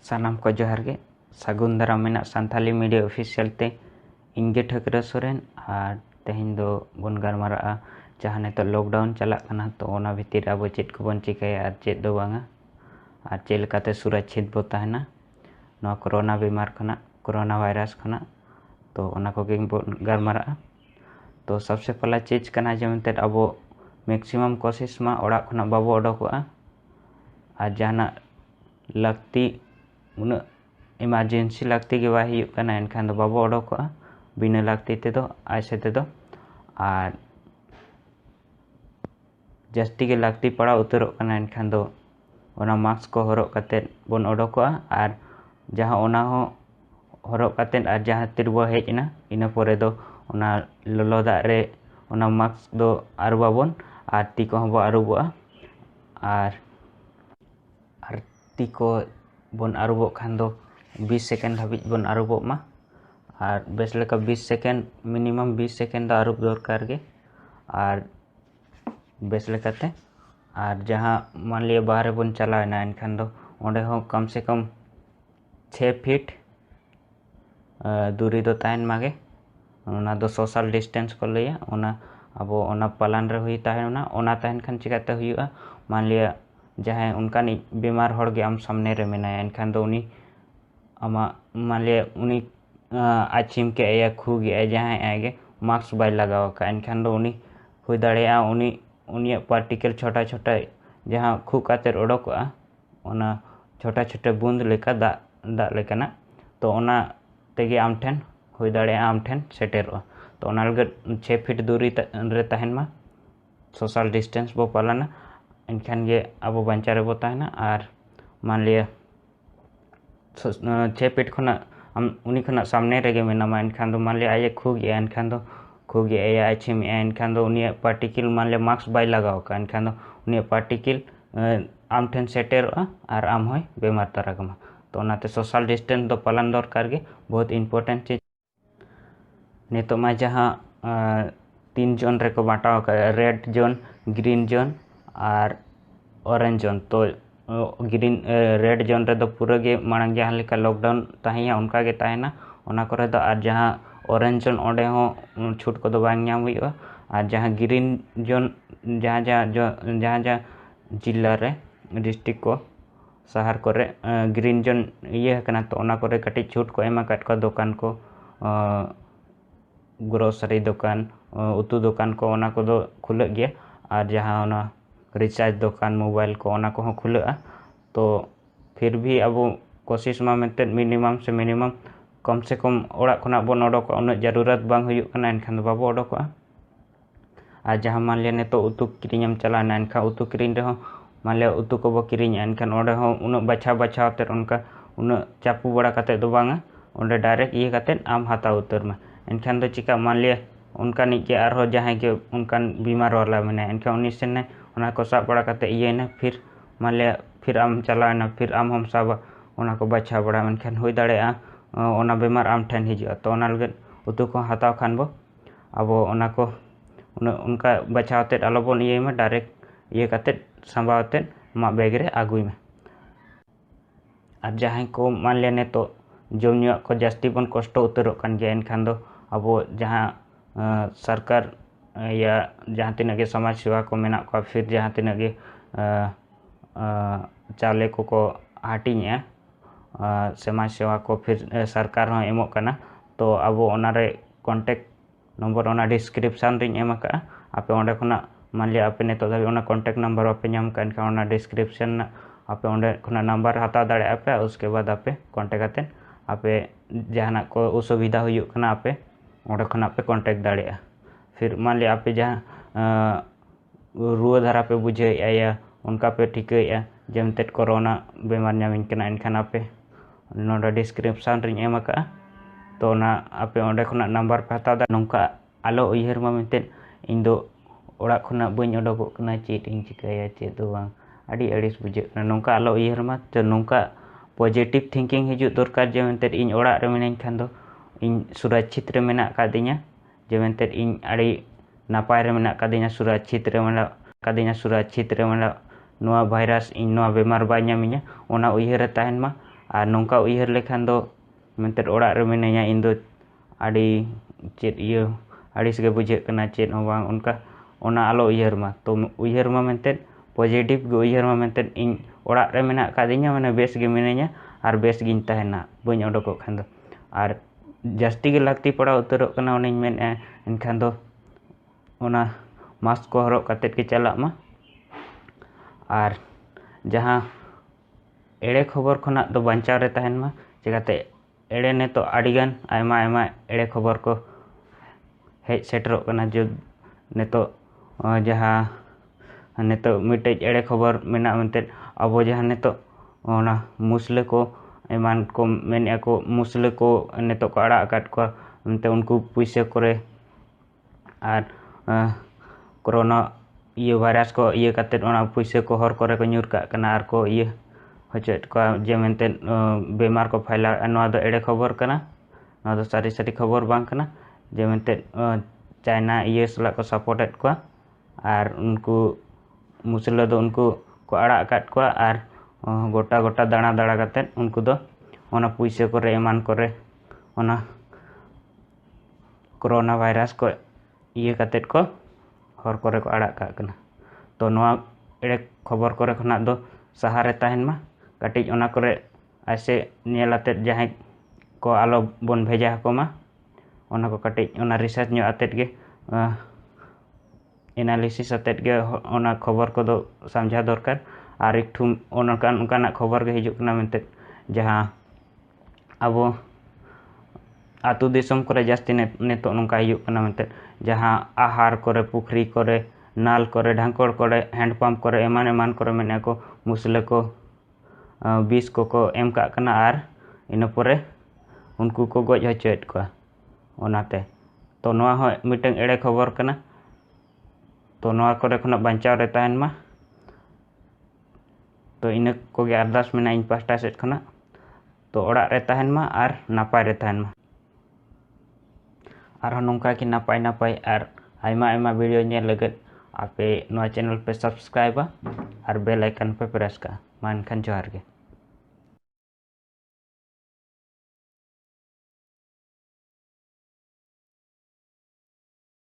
सानाम को जोहार गे सागुन दाराम मेना सान्थाली मीडिया ऑफिशियल ते इंगे ठकरा सोरेन और तेहिं दो बन गालमारागा जहाँ नितो लॉकडाउन चला कना तो ओना भितर अब चेद को बन चिकाया और चेद दो बांगा और चेद लेकाते सुरक्षित बो तहना नोआ कोरोना बीमार खना कोरोना वायरस खना तो ओना को गे बन गालमारागा। तो सबसे पहला चीज कना जेमते अब मैक्सिमम कोशिश मा ओड़ा खना बाबो ओडोकोआ और जहाना लगती उन इमरजेंसी लगती के बाय एनखान दो बाबो ओडोकोआ बिना लगती तेदो ऐसे तेदो और जस्ती के लगती पड़ा उतरो कना एनखान दो ओना मास्क को हरोग कते बन ओडोकोआ और जहाँ ओना हो हरोग कते और जहाँ तिरबो हेजना इना पोरे दो ओना ललो दाग रे ओना मास्क दो आरुबाबन और ती को हबो आरुबोआ और ती को बन आरुबो खान दो 20 सेकेंड हाबिज बन आरुबो मा और बेस लेका 20 सेकेंड मिनिमम 20 सेकेंड दा आरुब दरकार गे और बेस लेकाते और जहाँ मान लिया बाहर बन चलाना एनखान दो ओंडे हो कम से कम 6 फीट दूरी दो ताहन मागे ओना दो सोशल डिस्टेंस को लैया ओना अब ओना पालन रे हुई ताहन ओना ताहन खान चिकाते हुआ मान लिया जहाँ उनका बीमार होड़ आम सामने रे मेना एनखान दो उनी आमा मान लिया उनी आचिम के या खू गया जहाँ आगे मास्क बाय लगाव का एनखान दो उनी हुई दाड़ेया उनी पार्टिकल छोटा छोटा जहाँ खू काते ओडोकोआ ओना छोटा छोटा बूंद लेका दा लेकाना तो ओना तेगे आम ठेन हुई दाड़ेया आम ठेन सेटेरोआ तो ओना लगे 6 फीट दूरी रे ताहन मा सोशल डिस्टेंस बो पालना एनखान गे अब बांचा रे बो ताहना और मान लिया 6 फीट खना उनी खना सामने रेगे मेनामा एनखान दो मान लिया आये खू गया एनखान दो खू गया या आचिम एनखान दो उनी पार्टिकल मान लिया मास्क बाय लगाव का एनखान दो उनी पार्टिकल आम ठेन सेटेरोआ और आम होय बेमार तरागमा तो ओनाते सोशल डिस्टेंस दो पालन दरकार गे बहुत इम्पोर्टेंट चीज नितो मा जहाँ 3 जोन रे को बांटाव का रेड जोन ग्रीन जोन और ऑरेंज जोन तो ग्रीन रेड जोन रे दो पूरा गे मांग जहाँ लेका लॉकडाउन ताहिया उनका गे ताहेना ओना करे दो और जहाँ ऑरेंज जोन ओंडे हो छूट को दो बांग नाम हुआ और जहाँ ग्रीन जोन जहाँ जहाँ जिला रे डिस्ट्रिक्ट को शहर को ग्रीन जोन ये कना तो ओना करे कटी छूट को एमा काट को दुकान को ग्रोसरी दुकान उतु दुकान को ओना को दो खुले गया और जहाँ ओना रिचार्ज दुकान मोबाइल को ओना को खुलेगा तो फिर भी अब कोशिश मा मेंते मिनिमम से मिनिमम कम से कम ओड़ा खना बन ओडोको उन जरूरत बांग हुयुग कना एनखान दो बाबो ओडोकोआ और जहाँ मान लिया ने तो उतु किरिंगम चलाना एनखान उतु किरिंग रे मान लिया उतु को बो किरिंग एनखान ओडे हो उन बछाव ते उनका उन चापू बड़ा कते दो बांगा ओंडे डायरेक्ट ये कते आम हाता उतर में एनखान दो चिका मान लिया उनका निके आरो जहाँ के उनका बीमार वाला मेना एनखान उनी से ने ओना को साब बड़ा कते ये ना फिर मान लिया फिर आम चलाना फिर आम हम साबा ओना को बचा बड़ा एनखान हुई दाड़ेया ओना बेमार आम ठेन हिजुआ तो ओना लगे उतु को हाताव खान बो अब ओना को उनका बचावते आलोबन ये में डायरेक्ट ये कते संभावते मा बैग रे आगुई में और जहाँ को मान लिया ने तो जम न्यू को जास्ती बन कष्ट उतरो कान गया एनखान दो अब जहाँ सरकार या जहाँ तीन के समाज सेवा को मेना को फिर जहाँ तीन के चाले को हाटिंग समाज सेवा को फिर सरकार हो एमो कना तो अब ओनारे कॉन्टेक्ट नंबर ओना डिस्क्रिप्शन रिंग एम का आपे ओंडे खना मान लिया आपे ने तो धाबी ओना कॉन्टेक्ट नंबर आपे नाम का एनखान ओना डिस्क्रिप्शन आपे ओंडे खना नंबर हता दाड़े आपे उसके बाद आपे कॉन्टेक्ट आते आपे जहाँ को असुविधा हुयुग कना आपे ओंडे खना आपे कॉन्टेक्ट दाड़ेया फिर मान लिया आपे जहाँ रुआ धारा पे बुझे या उनका पे ठिकाया जमते कोरोना बेमार नामिन कना एनखान आपे नोडा डिस्क्रिप्शन रिंग एम का तो ना आपे ओंडे खना नंबर पे हता दा नोंका आलो उयहर मा मेंते इन दो ओड़ा खना बइन ओडोगो कना चेत इन चिकाया चेत दो बांग आडी अड़िस बुझे नोंका आलो उयहर मा तो नोंका पॉजिटिव थिंकिंग हिजु दरकार जे मेंते इन ओड़ा रे मेनाइन खान दो इन सुरक्षित रे मेना कादिnya जे मेंते इन आड़ी नापाय रे मेना कादिnya सुरक्षित रे मेना नुआ भाइरस इन नुआ बेमार बाय नामिnya ओना उयहर ताहन मा ᱟᱨ ᱱᱚᱝᱠᱟ ᱩᱭᱦᱟᱹᱨ ᱞᱮᱠᱷᱟन ᱫᱚ ᱢᱮᱱᱛᱮ ᱚᱲᱟᱜ ᱨᱮ ᱢᱤᱱᱟᱹᱧᱟ ᱤᱧ ᱫᱚ ᱟᱹᱰᱤ ᱪᱮᱫ ᱟᱹᱲᱤᱥ ᱜᱮ ᱵᱩᱡᱷᱟᱹᱜ ᱠᱟᱱᱟ, ᱪᱮᱫ ᱦᱚᱸ ᱵᱟᱝ ᱚᱱᱠᱟ ᱚᱱᱟ ᱟᱞᱚ ᱩᱭᱦᱟᱹᱨ ᱢᱟ, ᱛᱚ ᱩᱭᱦᱟᱹᱨ ᱢᱟ ᱢᱮᱱᱛᱮ ᱯᱚᱡᱮᱴᱤᱵᱷ ᱜᱮ ᱩᱭᱦᱟᱹᱨ ᱢᱟ ᱢᱮᱱᱛᱮ ᱤᱧ ᱚᱲᱟᱜ ᱨᱮ ᱢᱮᱱᱟᱜ ᱟᱠᱟᱫᱤᱧᱟ, ᱢᱟᱱᱮ ᱵᱮᱥ ᱜᱮ ᱢᱤᱱᱟᱹᱧᱟ ᱟᱨ ᱵᱮᱥ ᱜᱤᱧ ᱛᱟᱦᱮᱱᱟ ᱵᱟᱹᱧ ᱚᱰᱚᱠᱚᱜ ᱠᱷᱟᱱ ᱫᱚ, ᱟᱨ ᱡᱟᱹᱥᱛᱤ ᱜᱮ ᱞᱟᱹᱠᱛᱤ ᱯᱟᱲᱟᱣ ᱩᱛᱟᱹᱨᱚᱜ ᱠᱟᱱᱟ ᱚᱱᱟᱧ ᱢᱮᱱᱮᱫᱼᱟ, ᱮᱱᱠᱷᱟᱱ ᱫᱚ ᱚᱱᱟ ᱢᱟᱥᱠ ᱠᱚ ᱦᱚᱨᱚᱜ ᱠᱟᱛᱮᱫ ᱜᱮ ᱪᱟᱞᱟᱜ ᱢᱟ᱾ ᱟᱨ ᱡᱟᱦᱟᱸ ᱮᱲᱮ ᱠᱷᱚᱵᱚᱨ ᱠᱷᱚᱱᱟᱜ ᱫᱚ ᱵᱟᱧᱪᱟᱣ ᱨᱮ ᱛᱟᱦᱮᱱ ᱢᱟ, ᱪᱤᱠᱟᱹᱛᱮ ᱮᱲᱮ ᱱᱤᱛᱚᱜ ᱟᱹᱰᱤᱜᱟᱱ ᱟᱭᱢᱟ ᱮᱲᱮ ᱠᱷᱚᱵᱚᱨ ᱠᱚ ᱦᱮᱡ ᱥᱮᱴᱮᱨᱚᱜ ᱠᱟᱱᱟ, ᱱᱤᱛᱚᱜ ᱡᱟᱦᱟᱸ ᱱᱤᱛᱚᱜ ᱢᱤᱫᱴᱮᱡ ᱮᱲᱮ ᱠᱷᱚᱵᱚᱨ ᱢᱮᱱᱟᱜᱼᱟ ᱢᱮᱱᱛᱮ ᱟᱵᱚ ᱡᱟᱦᱟᱸ ᱱᱤᱛᱚᱜ ᱚᱱᱟ ᱢᱩᱥᱞᱟᱹ ᱠᱚ ᱮᱢᱟᱱ ᱠᱚ ᱢᱮᱱᱮᱫᱼᱟ ᱠᱚ, ᱢᱩᱥᱞᱟᱹ ko nito ko arak akat ko mente unku puise kore ar corona iya virus ko iya katet ona puise ko hor kore ko nyur kak kana ar ko iya hocet ko je mente bemar ko phaila noa do ede khobor kana, noa do sari khobor bang kana, je mente China iya selak ko supported ko ar unku musla do unku ko arak akat ko ar gota dana katet unku do ona puise kore eman kore ona corona virus ko iya katet ko hor kore ko arak kak kana. To noa ere khobor kore khonag do sahare tahen ma, katic ona kore ase nyel atet jahay ko alo bon bheja ko ma, ona ko katic ona research nyo atet ge analysis atet ge ona khobor ko do samjha dorkar, ar ekthum onkanak khobor ge hijuk kana mente jahan abo atu disom kore jasti neto nongka hijuk kana mente jahan ahar kore, pukhri kore, nal kore, ढांकड़ kore, hand pump kore, eman kore mene ko musle ko bis ko em kak kana ar ina pore unku ko goj hocoet ko onate. To noa ho miteng ere khobor kana, to noa kore khonag banchaw re tahen ma. To ina koge ardas mena ᱤᱧ ᱯᱟᱥᱴᱟ ᱥᱮᱫ ᱠᱷᱚᱱᱟᱜ, to ᱚᱲᱟᱜ ᱨᱮ ᱛᱟᱦᱮᱱ ᱢᱟ ᱟᱨ ᱱᱟᱯᱟᱭ ᱨᱮ ᱛᱟᱦᱮᱱ ᱢᱟ, ᱟᱨᱦᱚᱸ ᱱᱚᱝᱠᱟ ᱜᱮ ᱱᱟᱯᱟᱭ ᱟᱨ ᱟᱭᱢᱟ ᱵᱷᱤᱰᱤᱭᱳ ᱧᱮᱞ ᱞᱟᱹᱜᱤᱫ ᱟᱯᱮ ᱱᱚᱣᱟ ᱪᱮᱱᱮᱞ ᱯᱮ ᱥᱟᱵᱥᱠᱨᱟᱭᱤᱵᱟ ᱟᱨ ᱵᱮᱞ ᱟᱭᱠᱚᱱ ᱯᱮ ᱯᱨᱮᱥ ᱠᱟᱜᱼᱟ᱾ ᱢᱟ ᱮᱱᱠᱷᱟᱱ ᱡᱚᱦᱟᱨ ᱜᱮ।